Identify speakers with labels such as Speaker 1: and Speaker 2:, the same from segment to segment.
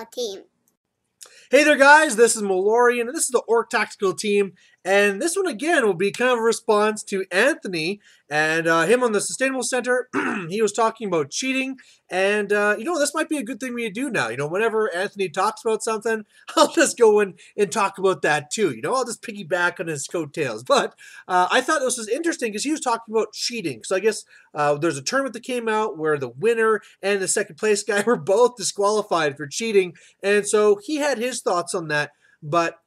Speaker 1: team.
Speaker 2: Hey there guys, this is Malorian and this is the Orc Tactical Team, and this one again will be kind of a response to Anthony and him on the Sustainable Center. He was talking about cheating, and this might be a good thing we do now. Whenever Anthony talks about something, I'll just go in and talk about that too. I'll just piggyback on his coattails. But I thought this was interesting because he was talking about cheating. So I guess there's a tournament that came out where the winner and the second place guy were both disqualified for cheating, and so he had his thoughts on that. But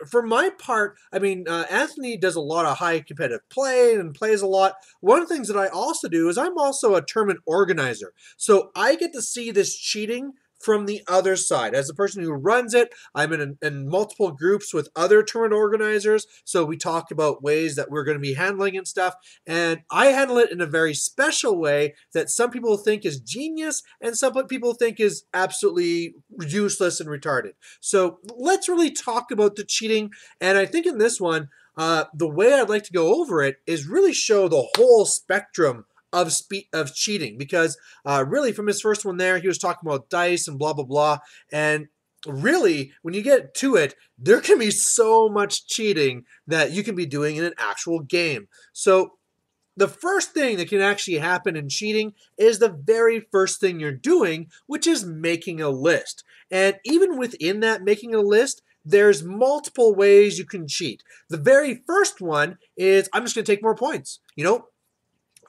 Speaker 2: for my part, Anthony does a lot of high competitive play and plays a lot. One of the things that I also do is I'm also a tournament organizer. So I get to see this cheating from the other side. As a person who runs it, I'm in multiple groups with other tournament organizers, so we talk about ways that we're going to be handling and stuff, and I handle it in a very special way that some people think is genius and some people think is absolutely useless and retarded. So let's really talk about the cheating, and I think in this one, the way I'd like to go over it is really show the whole spectrum of cheating, because really from his first one there, he was talking about dice and blah blah blah, and really when you get to it, there can be so much cheating that you can be doing in an actual game. So the first thing that can actually happen in cheating is the very first thing you're doing, which is making a list. And even within that making a list, there's multiple ways you can cheat. The very first one is, I'm just going to take more points.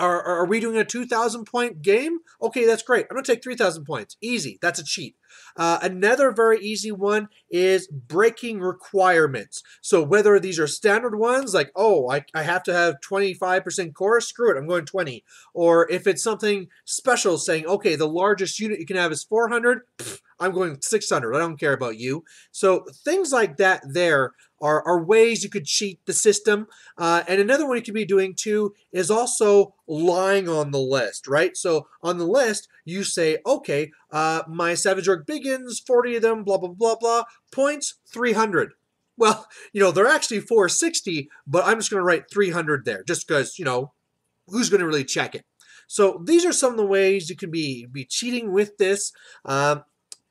Speaker 2: Are we doing a 2,000 point game? Okay, that's great. I'm going to take 3,000 points. Easy. That's a cheat. Another very easy one is breaking requirements. So whether these are standard ones, like, oh, I have to have 25% core, screw it, I'm going 20. Or if it's something special saying, okay, the largest unit you can have is 400, I'm going 600. I don't care about you. So things like that there are ways you could cheat the system. And another one you could be doing too is also lying on the list, right? So on the list, you say, okay, my Savage Orc Biggins, 40 of them, blah, blah, blah, blah, points, 300. Well, they're actually 460, but I'm just going to write 300 there just because, who's going to really check it? So these are some of the ways you can be cheating with this.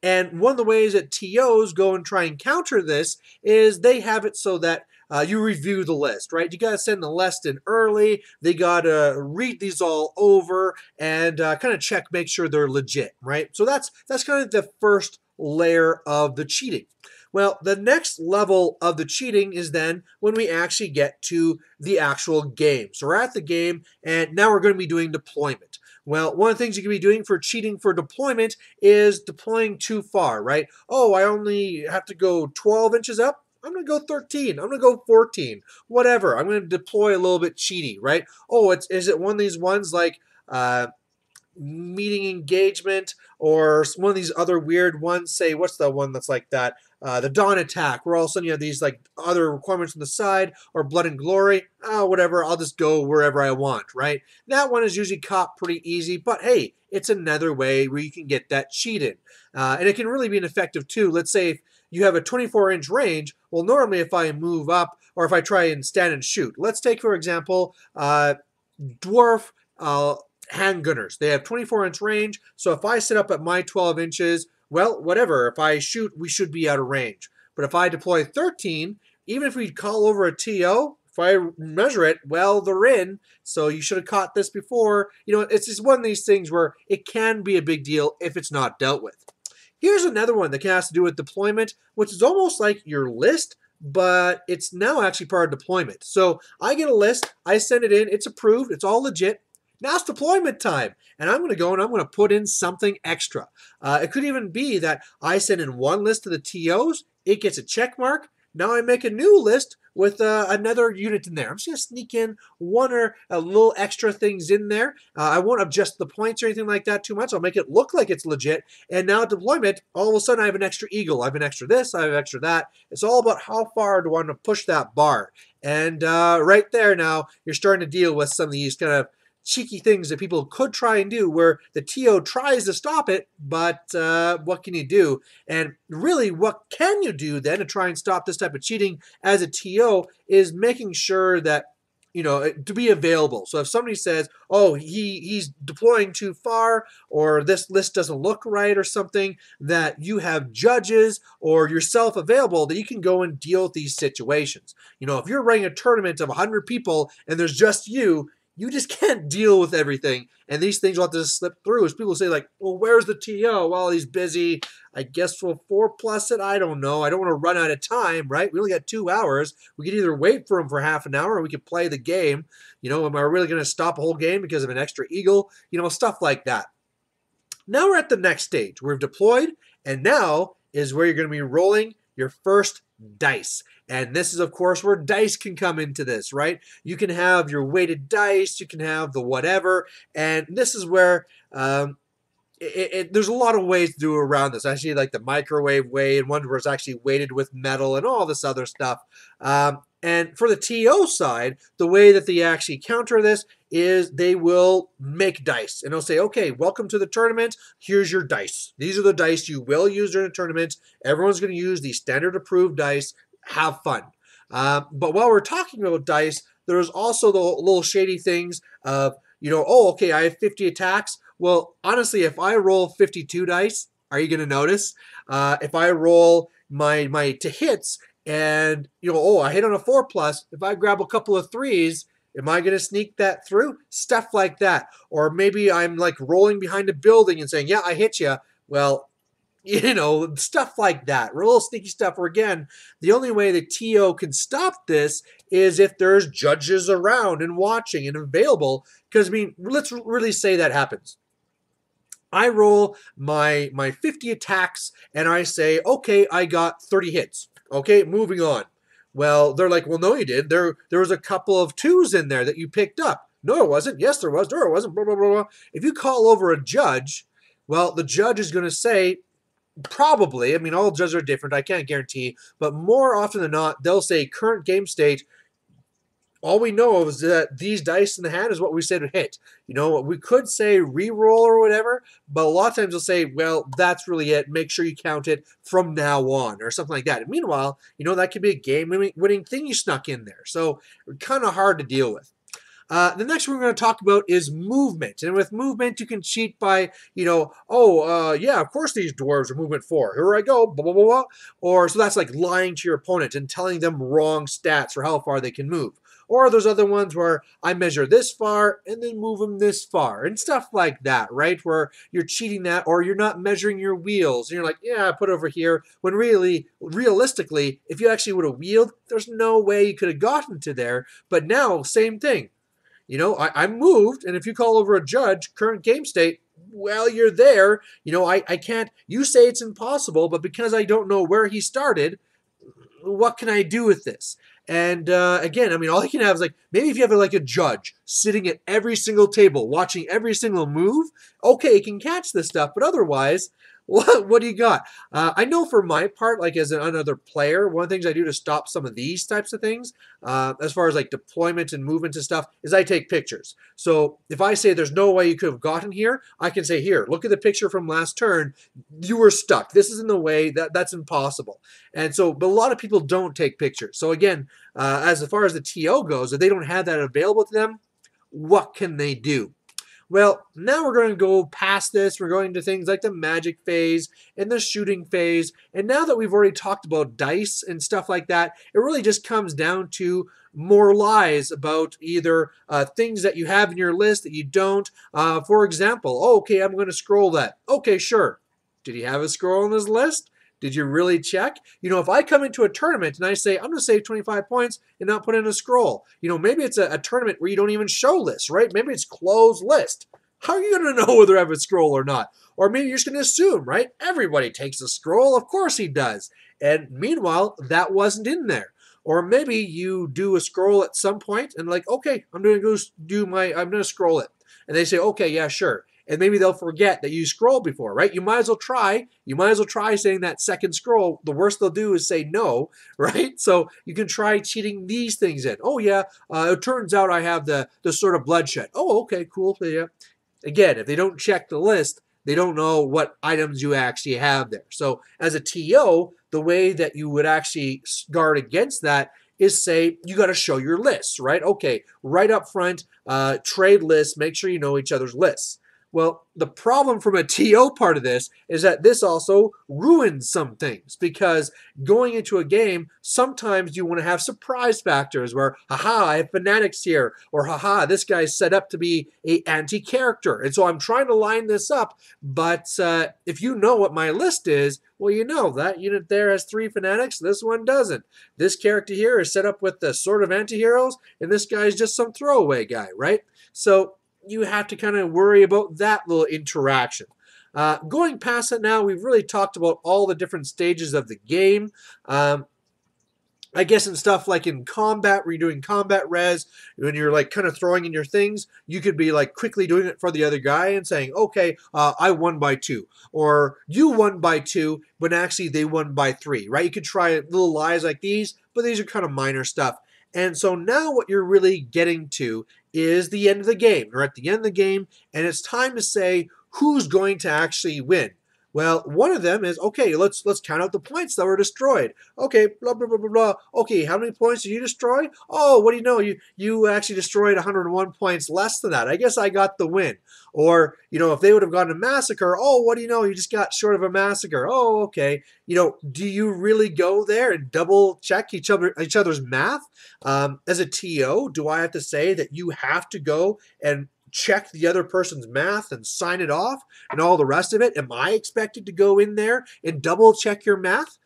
Speaker 2: And one of the ways that TOs go and try and counter this is they have it so that you review the list, right? You got to send the list in early. They got to read these all over and kind of check, make sure they're legit, right? So that's kind of the first layer of the cheating. Well, the next level of the cheating is then when we actually get to the actual game. So we're at the game, and now we're going to be doing deployment. Well, one of the things you can be doing for cheating for deployment is deploying too far, right? Oh, I only have to go 12 inches up. I'm going to go 13. I'm going to go 14. Whatever. I'm going to deploy a little bit cheaty, right? Oh, is it one of these ones like meeting engagement, or one of these other weird ones? Say, what's the one that's like that? The Dawn Attack, where all of a sudden you have these like other requirements on the side, or Blood and Glory. Whatever, I'll just go wherever I want, right? That one is usually caught pretty easy, but hey, it's another way where you can get that cheated. And it can really be an effective too. Let's say if you have a 24-inch range, well, normally if I move up, or if I try and stand and shoot, let's take, for example, Dwarf handgunners. They have 24-inch range, so if I sit up at my 12 inches, well, whatever. If I shoot, we should be out of range. But if I deploy 13, even if we call over a TO, if I measure it, well, they're in, so you should have caught this before. It's just one of these things where it can be a big deal if it's not dealt with. Here's another one that has to do with deployment, which is almost like your list, but it's now actually part of deployment. So I get a list, I send it in, it's approved, it's all legit. Now it's deployment time, and I'm going to go and I'm going to put in something extra. It could even be that I send in one list to the TOs, it gets a check mark. Now I make a new list with another unit in there. I'm just going to sneak in one or a little extra things in there. I won't adjust the points or anything like that too much. I'll make it look like it's legit. And now at deployment, all of a sudden I have an extra eagle. I have an extra this, I have extra that. It's all about how far do I want to push that bar. And right there now, you're starting to deal with some of these kind of cheeky things that people could try and do where the TO tries to stop it, but what can you do? And really, what can you do then to try and stop this type of cheating as a TO is making sure that to be available. So if somebody says, oh, he's deploying too far, or this list doesn't look right or something, that you have judges or yourself available that you can go and deal with these situations. If you're running a tournament of 100 people and there's just you just can't deal with everything, and these things will have to slip through. As people say, like, well, where's the TO? Well, he's busy. I guess we'll 4+ it. I don't know. I don't want to run out of time, right? We only got 2 hours. We could either wait for him for half an hour, or we could play the game. Am I really going to stop a whole game because of an extra eagle? Stuff like that. Now we're at the next stage. We've deployed, and now is where you're going to be rolling your first dice. And this is, of course, where dice can come into this, right? You can have your weighted dice, you can have the whatever, and this is where there's a lot of ways to do around this. Actually, like the microwave way, and one where it's actually weighted with metal and all this other stuff. And for the TO side, the way that they actually counter this is they will make dice. And they'll say, okay, welcome to the tournament. Here's your dice. These are the dice you will use during the tournament. Everyone's going to use these standard approved dice. Have fun. But while we're talking about dice, there's also the little shady things of, oh, okay, I have 50 attacks. Well, honestly, if I roll 52 dice, are you going to notice? If I roll my to hits and, oh, I hit on a 4+, if I grab a couple of 3s, am I going to sneak that through? Stuff like that. Or maybe I'm like rolling behind a building and saying, yeah, I hit you. Well, stuff like that. Real sneaky stuff where, again, the only way the TO can stop this is if there's judges around and watching and available. Because, let's really say that happens. I roll my 50 attacks and I say, okay, I got 30 hits. Okay, moving on. Well, they're like, well, no, you did. There was a couple of 2s in there that you picked up. No, it wasn't. Yes, there was. No, it wasn't. Blah, blah, blah, blah. If you call over a judge, well, the judge is going to say, probably, all judges are different, I can't guarantee, but more often than not, they'll say current game state. All we know is that these dice in the hand is what we said to hit. We could say re-roll or whatever, but a lot of times they'll say, well, that's really it. Make sure you count it from now on or something like that. And meanwhile, that could be a game-winning thing you snuck in there. So kind of hard to deal with. The next one we're going to talk about is movement. And with movement, you can cheat by, yeah, of course these dwarves are movement 4. Here I go, blah, blah, blah, blah. Or, so that's like lying to your opponent and telling them wrong stats for how far they can move. Or there's other ones where I measure this far and then move them this far and stuff like that, right? Where you're cheating that, or you're not measuring your wheels. And you're like, yeah, I put it over here. When realistically, if you actually would have wheeled, there's no way you could have gotten to there. But now, same thing. I moved, and if you call over a judge, current game state, well, you're there. I can't, you say it's impossible, but because I don't know where he started, what can I do with this? And again, all you can have is like, maybe if you have like a judge sitting at every single table, watching every single move, okay, he can catch this stuff, but otherwise, what do you got? I know for my part, like as another player, one of the things I do to stop some of these types of things, as far as like deployment and movement and stuff, is I take pictures. So if I say there's no way you could have gotten here, I can say, here, look at the picture from last turn. You were stuck. This is in the way. That's impossible. And so, but a lot of people don't take pictures. So again, as far as the TO goes, if they don't have that available to them, what can they do? Well, now we're going to go past this. We're going to things like the magic phase and the shooting phase. And now that we've already talked about dice and stuff like that, it really just comes down to more lies about either things that you have in your list that you don't. For example, oh, okay, I'm going to scroll that. Okay, sure. Did he have a scroll on his list? Did you really check? If I come into a tournament and I say, I'm going to save 25 points and not put in a scroll, maybe it's a tournament where you don't even show lists, right? Maybe it's closed list. How are you going to know whether I have a scroll or not? Or maybe you're just going to assume, right? Everybody takes a scroll. Of course he does. And meanwhile, that wasn't in there. Or maybe you do a scroll at some point and like, okay, I'm going to scroll it. And they say, okay, yeah, sure. And maybe they'll forget that you scrolled before, right? You might as well try. You might as well try saying that second scroll. The worst they'll do is say no, right? So you can try cheating these things in. Oh, yeah, it turns out I have the sort of bloodshed. Oh, okay, cool. Yeah. Again, if they don't check the list, they don't know what items you actually have there. So as a TO, the way that you would actually guard against that is say you got to show your lists, right? Okay, right up front, trade lists, make sure you know each other's lists. Well, the problem from a TO part of this is that this also ruins some things because going into a game, sometimes you want to have surprise factors where, haha, I have fanatics here, or haha, this guy's set up to be a anti-character. And so I'm trying to line this up, but if you know what my list is, well, you know that unit there has 3 fanatics, this one doesn't. This character here is set up with the sort of anti-heroes, and this guy's just some throwaway guy, right? So you have to kind of worry about that little interaction. Going past it now, we've really talked about all the different stages of the game. I guess in stuff like in combat, where you're doing combat res, when you're like kind of throwing in your things, you could be like quickly doing it for the other guy and saying, okay, I won by 2. Or you won by 2, but actually they won by 3, right? You could try little lies like these, but these are kind of minor stuff. And so now what you're really getting to is the end of the game. We're at the end of the game, and it's time to say who's going to actually win. Well, one of them is, okay, let's count out the points that were destroyed. Okay, blah, blah, blah, blah, blah. Okay, how many points did you destroy? Oh, what do you know? You actually destroyed 101 points less than that. I guess I got the win. Or, if they would have gotten a massacre, oh, what do you know? You just got short of a massacre. Oh, okay. Do you really go there and double check each other's math? As a TO, do I have to say that you have to go and check the other person's math and sign it off and all the rest of it? Am I expected to go in there and double check your math?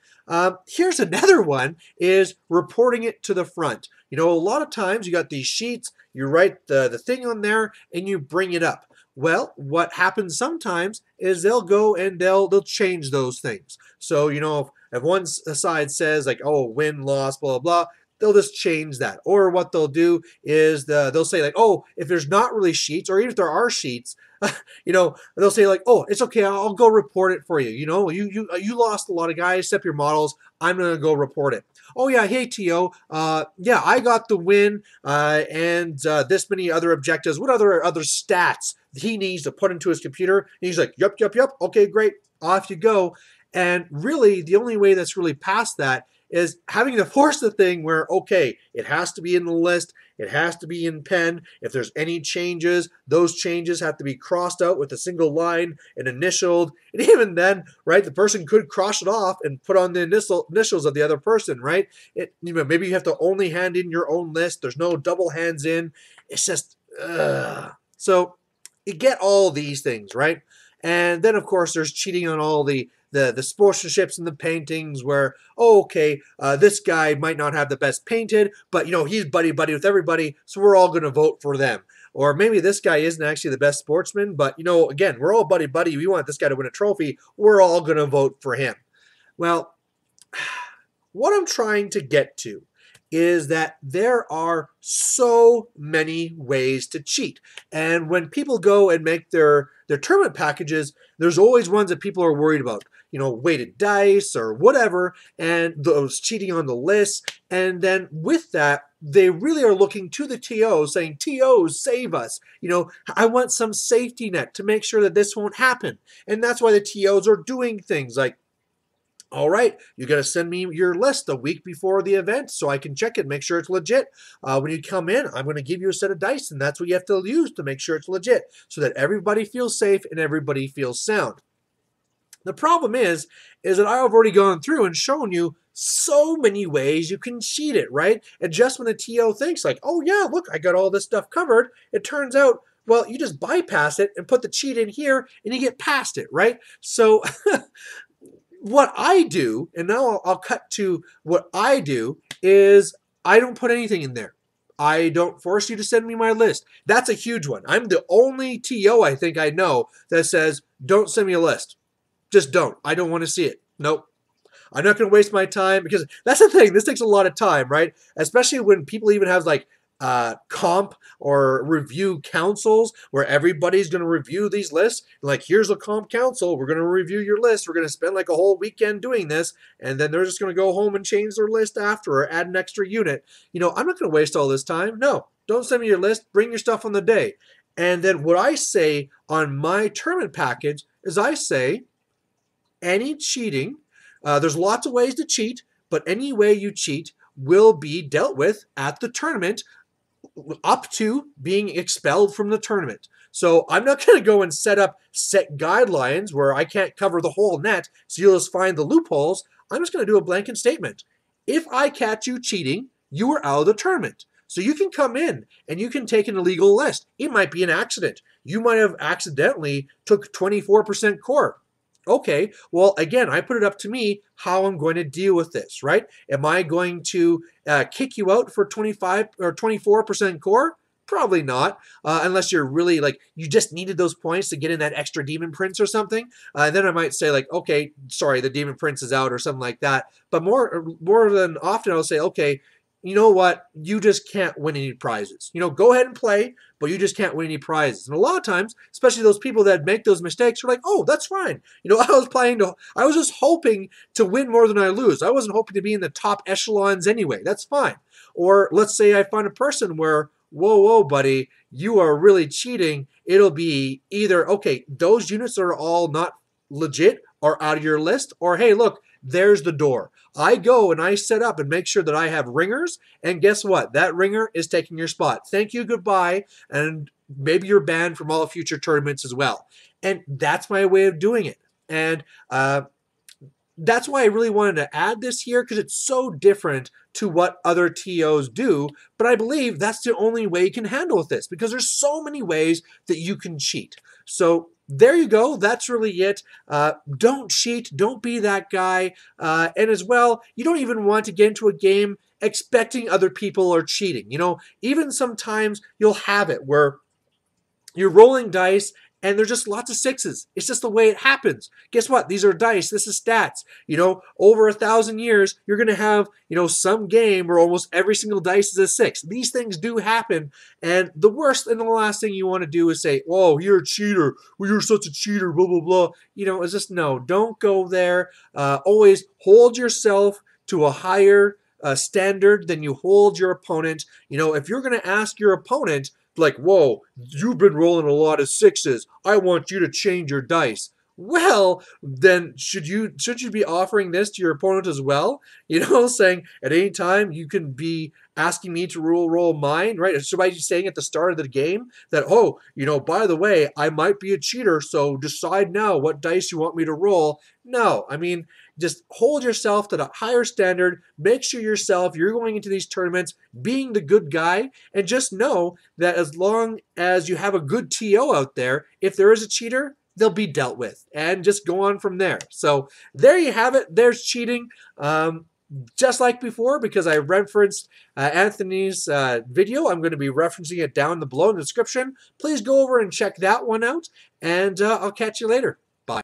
Speaker 2: Here's another one, is reporting it to the front. A lot of times you got these sheets, you write the thing on there and you bring it up. Well, what happens sometimes is they'll go and they'll change those things. So, if one side says like, oh, win, loss, blah, blah, blah, they'll just change that. Or what they'll do is they'll say like, oh, if there's not really sheets, or even if there are sheets, they'll say like, oh, it's okay, I'll go report it for you. You lost a lot of guys, except your models. I'm gonna go report it. Oh yeah, hey TO, yeah, I got the win, and this many other objectives. What other stats he needs to put into his computer? And he's like, yep, okay, great, off you go. And really, the only way that's really past that is having to force the thing where, okay, it has to be in the list, it has to be in pen. If there's any changes, those changes have to be crossed out with a single line and initialed. And even then, right, the person could cross it off and put on the initials of the other person, right? Maybe you have to only hand in your own list. There's no double hands in. It's just, so you get all these things, right? And then, of course, there's cheating on all the sponsorships and the paintings where, oh, okay, this guy might not have the best painted, but, he's buddy-buddy with everybody, so we're all going to vote for them. Or maybe this guy isn't actually the best sportsman, but, again, we're all buddy-buddy. We want this guy to win a trophy. We're all going to vote for him. Well, what I'm trying to get to is that there are so many ways to cheat. And when people go and make their tournament packages, there's always ones that people are worried about. Weighted dice or whatever, and those cheating on the list. And then with that, they really are looking to the TOs saying, TOs, save us. I want some safety net to make sure that this won't happen. And that's why the TOs are doing things like, all right, you got to send me your list a week before the event so I can check it, make sure it's legit. When you come in, I'm going to give you a set of dice, and that's what you have to use to make sure it's legit so that everybody feels safe and everybody feels sound. The problem is that I've already gone through and shown you so many ways you can cheat it, right? And just when the TO thinks like, oh yeah, look, I got all this stuff covered, it turns out, well, you just bypass it and put the cheat in here and you get past it, right? So what I do, and now I'll cut to what I do, is I don't put anything in there. I don't force you to send me my list. That's a huge one. I'm the only TO I think I know that says, don't send me a list. Just don't. I don't want to see it. Nope. I'm not going to waste my time, because that's the thing. This takes a lot of time, right? Especially when people even have like comp or review councils where everybody's going to review these lists. Like, here's a comp council. We're going to review your list. We're going to spend like a whole weekend doing this. And then they're just going to go home and change their list after or add an extra unit. I'm not going to waste all this time. No, don't send me your list. Bring your stuff on the day. And then what I say on my tournament package is I say, any cheating, there's lots of ways to cheat, but any way you cheat will be dealt with at the tournament up to being expelled from the tournament. So I'm not going to go and set guidelines where I can't cover the whole net, so you'll just find the loopholes. I'm just going to do a blanket statement. If I catch you cheating, you are out of the tournament. So you can come in and you can take an illegal list. It might be an accident. You might have accidentally took 24% core. Okay, well, again, I put it up to me how I'm going to deal with this, right? Am I going to kick you out for 25 or 24% core? Probably not, unless you're really like, you just needed those points to get in that extra Demon Prince or something. Then I might say like, okay, sorry, the Demon Prince is out or something like that. But more than often, I'll say, okay, you know what? You just can't win any prizes. You know, go ahead and play, but you just can't win any prizes. And a lot of times, especially those people that make those mistakes, are like, oh, that's fine. You know, I was just hoping to win more than I lose. I wasn't hoping to be in the top echelons anyway. That's fine. Or let's say I find a person where, whoa, buddy, you are really cheating. It'll be either, okay, those units are all not legit or out of your list, or hey, look, there's the door. I go and I set up and make sure that I have ringers, and guess what? That ringer is taking your spot. Thank you, goodbye, and maybe you're banned from all future tournaments as well. And that's my way of doing it. And that's why I really wanted to add this here, because it's so different to what other TOs do, but I believe that's the only way you can handle this, because there's so many ways that you can cheat. So there you go. That's really it. Don't cheat. Don't be that guy. And as well, you don't even want to get into a game expecting other people are cheating. You know, even sometimes you'll have it where you're rolling dice and there's just lots of sixes. It's just the way it happens. Guess what? These are dice. This is stats. You know, over 1,000 years, you're going to have, you know, some game where almost every single dice is a 6. These things do happen. And the worst and the last thing you want to do is say, whoa, you're a cheater. Well, you're such a cheater, blah, blah, blah. You know, it's just, no, don't go there. Always hold yourself to a higher standard than you hold your opponent. You know, if you're going to ask your opponent, like, whoa, you've been rolling a lot of 6s. I want you to change your dice. Well, then should you be offering this to your opponent as well? You know, saying at any time you can be asking me to roll mine, right? So by saying at the start of the game that, oh, you know, by the way, I might be a cheater, so decide now what dice you want me to roll. No, I mean, just hold yourself to the higher standard. Make sure you're going into these tournaments being the good guy, and just know that as long as you have a good TO out there, if there is a cheater, they'll be dealt with, and just go on from there. So there you have it. There's cheating. Just like before, because I referenced Anthony's video, I'm going to be referencing it down below in the description. Please go over and check that one out, and I'll catch you later. Bye.